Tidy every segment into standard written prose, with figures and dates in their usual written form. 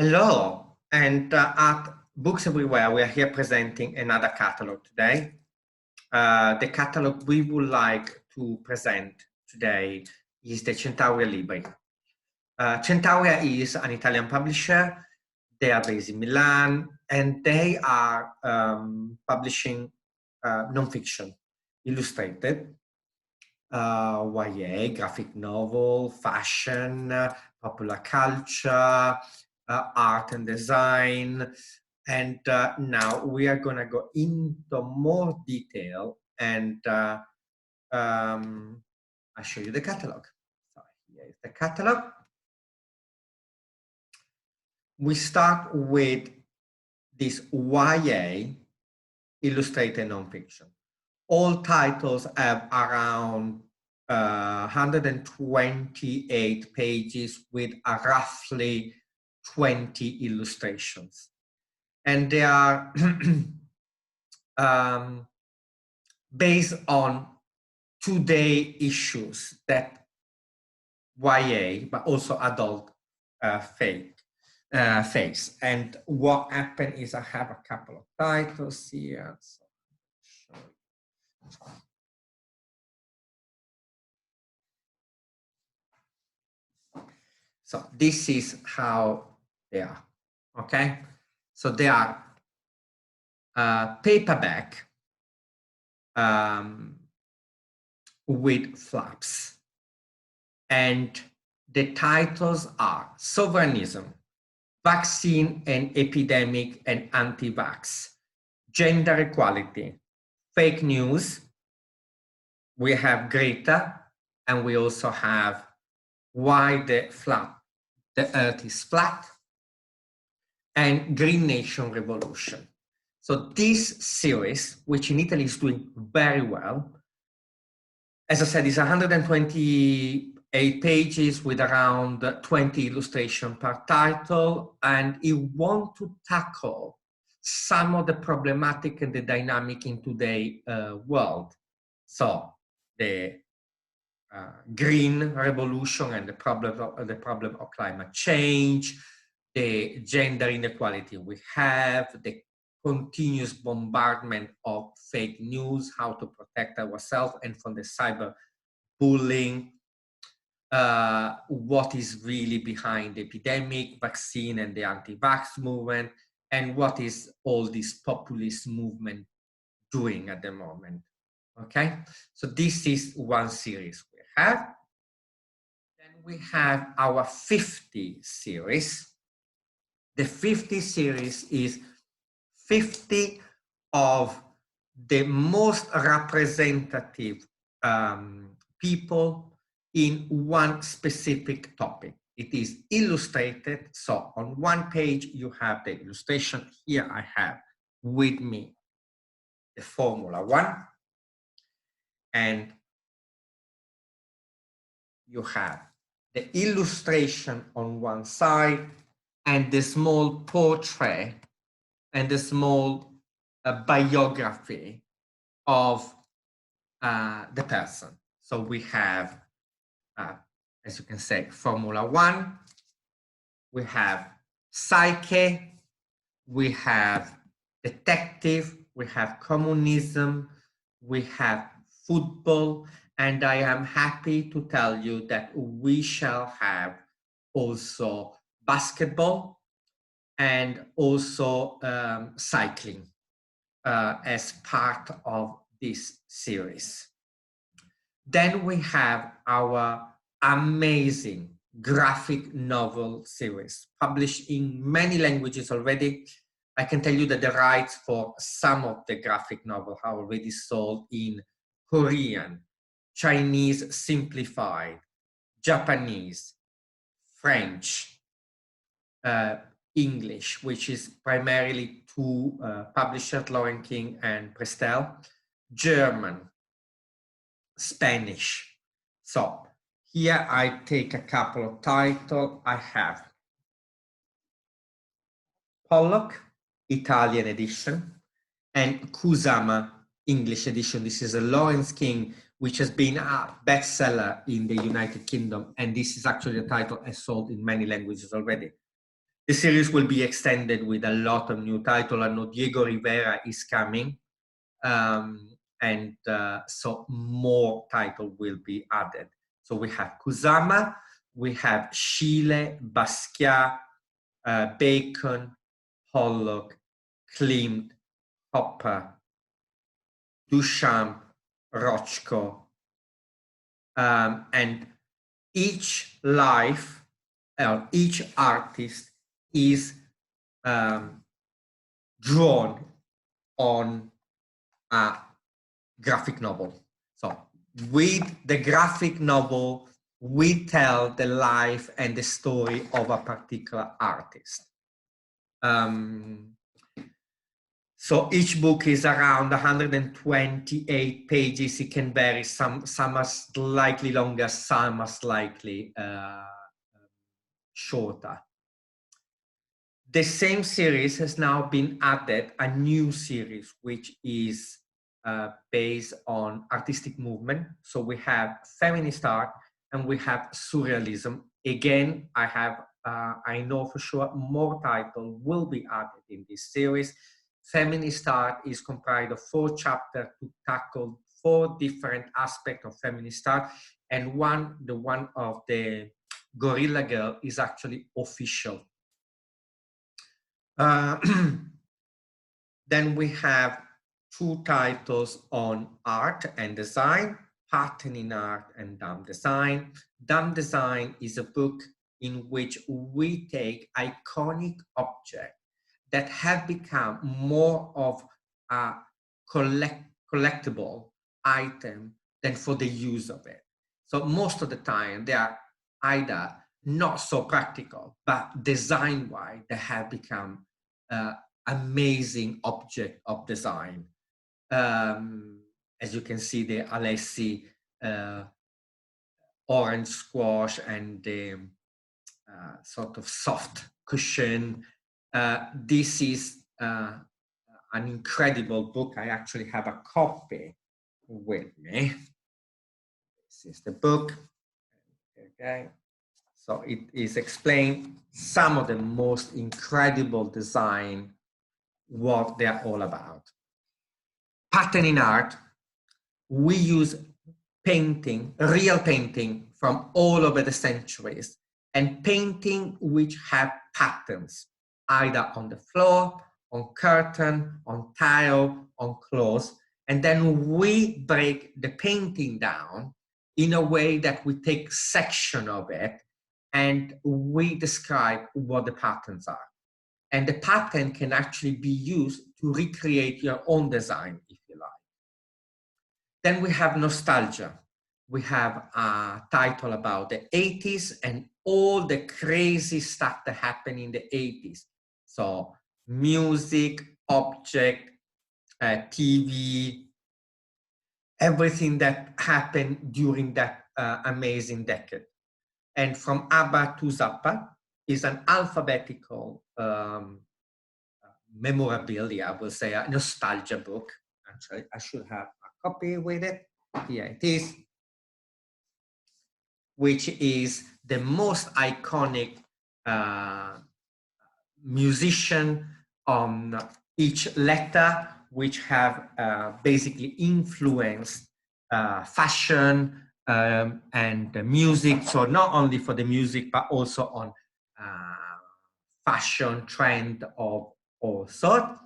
Hello, and at Books Everywhere, we are here presenting another catalog today. The catalog we would like to present today is the Centauria Libri. Centauria is an Italian publisher. They are based in Milan, and they are publishing nonfiction, illustrated, YA, graphic novel, fashion, popular culture, art and design. And now we are going to go into more detail and I'll show you the catalog. So here is the catalog. We start with this YA illustrated nonfiction. All titles have around 128 pages with roughly 20 illustrations. And they are based on today issues that YA, but also adult face. And what happened is I have a couple of titles here. So this is how they are, okay? So they are paperback with flaps. And the titles are Sovereignism, Vaccine and Epidemic and Anti-Vax, Gender Equality, Fake News, we have Greta, and we also have Why the Earth is Flat, and Green Nation Revolution. So this series, which in Italy is doing very well, as I said, is 128 pages with around 20 illustrations per title, and it wants to tackle some of the problematic and the dynamic in today's world. So the green revolution and the problem of climate change, the gender inequality we have, the continuous bombardment of fake news, how to protect ourselves and from the cyber bullying, what is really behind the epidemic, vaccine and the anti-vax movement, and what is all this populist movement doing at the moment. Okay, so this is one series we have. Then we have our 50 series. The 50 series is 50 of the most representative people in one specific topic. It is illustrated. So on one page, you have the illustration. Here I have with me the Formula One. And you have the illustration on one side and the small portrait and the small biography of the person. So we have, as you can say, Formula One, we have Psyche, we have detective, we have communism, we have football, and I am happy to tell you that we shall have also basketball and also cycling as part of this series. Then we have our amazing graphic novel series published in many languages already. I can tell you that the rights for some of the graphic novel are already sold in Korean, Chinese simplified, Japanese, French, English, which is primarily two publishers, Lauren King and Prestel, German, Spanish. So here I take a couple of titles. I have Pollock, Italian edition, and Kusama, English edition. This is a Lawrence King, which has been a bestseller in the United Kingdom, and this is actually a title has sold in many languages already. The series will be extended with a lot of new titles. I know Diego Rivera is coming, so more titles will be added. So we have Kusama, we have Schiele, Basquiat, Bacon, Pollock, Klimt, Hopper, Duchamp, Rothko, and each life, each artist is drawn on a graphic novel. So with the graphic novel, we tell the life and the story of a particular artist. So each book is around 128 pages. It can vary. Some are slightly longer, some are slightly shorter. The same series has now been added a new series, which is based on artistic movement. So we have feminist art and we have surrealism. Again, I know for sure more titles will be added in this series. Feminist art is comprised of 4 chapters to tackle 4 different aspects of feminist art, and the one of the Gorilla Girl is actually official. Then we have 2 titles on art and design, Pattern in Art and Dumb Design. Dumb Design is a book in which we take iconic objects that have become more of a collectible item than for the use of it. So most of the time they are either not so practical, but design-wise they have become amazing object of design. As you can see, the Alessi orange squash and the sort of soft cushion. This is an incredible book. I actually have a copy with me. This is the book. Okay. So it is explained some of the most incredible design, what they're all about. Pattern in art, we use painting, real painting from all over the centuries, and painting which have patterns, either on the floor, on curtain, on tile, on clothes, and then we break the painting down in a way that we take section of it and we describe what the patterns are. And the pattern can actually be used to recreate your own design, if you like. Then we have nostalgia. We have a title about the 80s and all the crazy stuff that happened in the 80s. So music, object, TV, everything that happened during that amazing decade. And from ABBA to Zappa is an alphabetical memorabilia, I will say, a nostalgia book. Actually, I should have a copy with it. Here it is, which is the most iconic musician on each letter, which have basically influenced fashion and music. So not only for the music, but also on fashion trend of all sorts.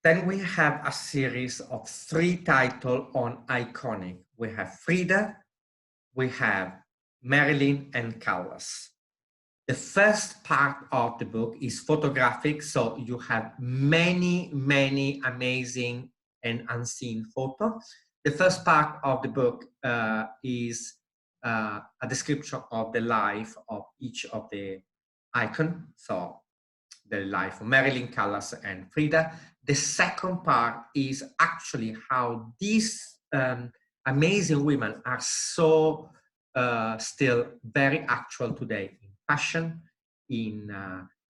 Then we have a series of 3 titles on iconic. We have Frida, we have Marilyn, and Callas. The first part of the book is photographic, so you have many, many amazing and unseen photos. The first part of the book is a description of the life of each of the icons, so the life of Marilyn, Callas, and Frida. The second part is actually how these amazing women are so still very actual today in fashion, in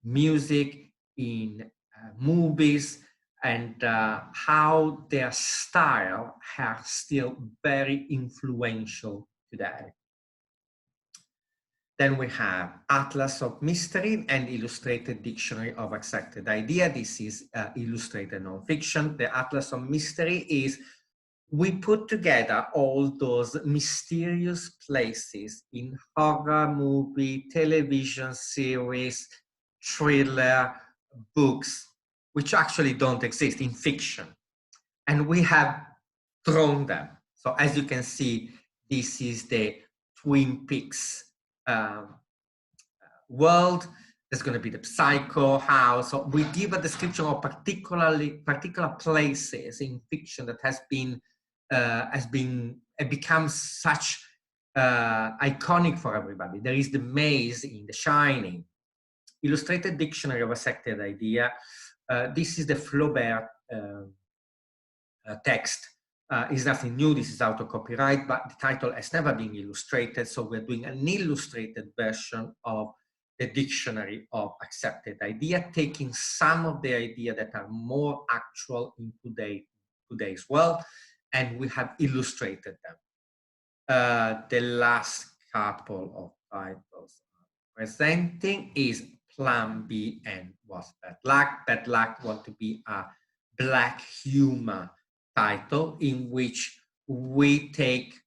music, in movies, and how their style are still very influential today. Then we have Atlas of Mystery and Illustrated Dictionary of Accepted Idea. This is illustrated nonfiction. The Atlas of Mystery is, we put together all those mysterious places in horror movie, television series, thriller, books, which actually don't exist in fiction. And we have drawn them. So as you can see, this is the Twin Peaks world. There's going to be the Psycho house. So we give a description of particular places in fiction that has become such iconic for everybody. There is the maze in The Shining. Illustrated Dictionary of Accepted Idea. This is the Flaubert text. Is nothing new. This is out of copyright, but the title has never been illustrated. So we're doing an illustrated version of the Dictionary of Accepted Idea, taking some of the ideas that are more actual in today's world, and we have illustrated them. The last couple of titles I'm presenting is Plan B and What's Bad Luck. Bad Luck want to be a black humor title in which we take,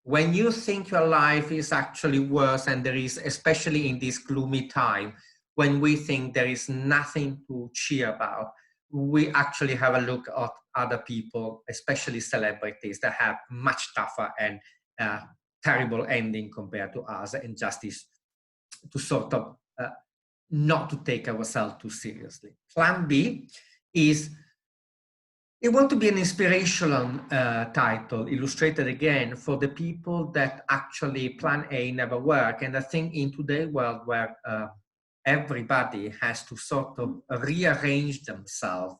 when you think your life is actually worse, and there is, especially in this gloomy time, when we think there is nothing to cheer about, we actually have a look at other people, especially celebrities, that have much tougher and terrible ending compared to us, and just is to sort of not to take ourselves too seriously. Plan B is, it want to be an inspirational title, illustrated again for the people that actually Plan A never work. And I think in today's world where everybody has to sort of rearrange themselves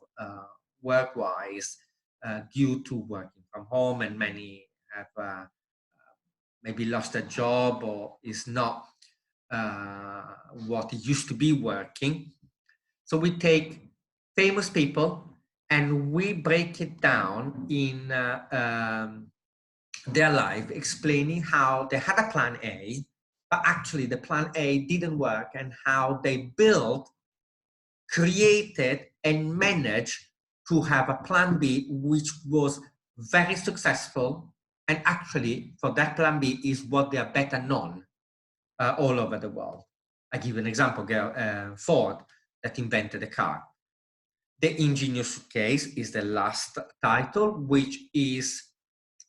work-wise due to working from home, and many have maybe lost a job or is not what it used to be working. So we take famous people and we break it down in their life, explaining how they had a plan A, but actually the plan A didn't work, and how they built, created, and managed to have a plan B, which was very successful. And actually, for that plan B is what they are better known all over the world. I give an example, Ford, that invented the car. The Ingenious Suitcase is the last title, which is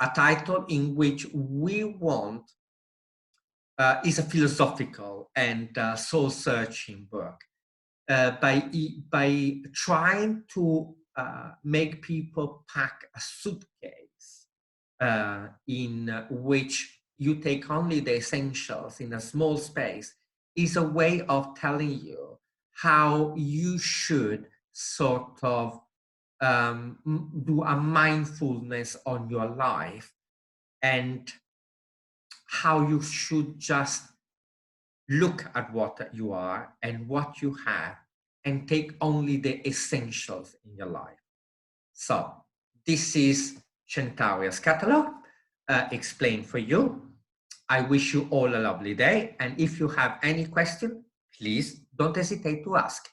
a title in which we want, is a philosophical and soul-searching book. By trying to make people pack a suitcase in which you take only the essentials in a small space, is a way of telling you how you should sort of do a mindfulness on your life, and how you should just look at what you are and what you have, and take only the essentials in your life. So this is Centauria's catalog explained for you. I wish you all a lovely day, and if you have any question, please don't hesitate to ask.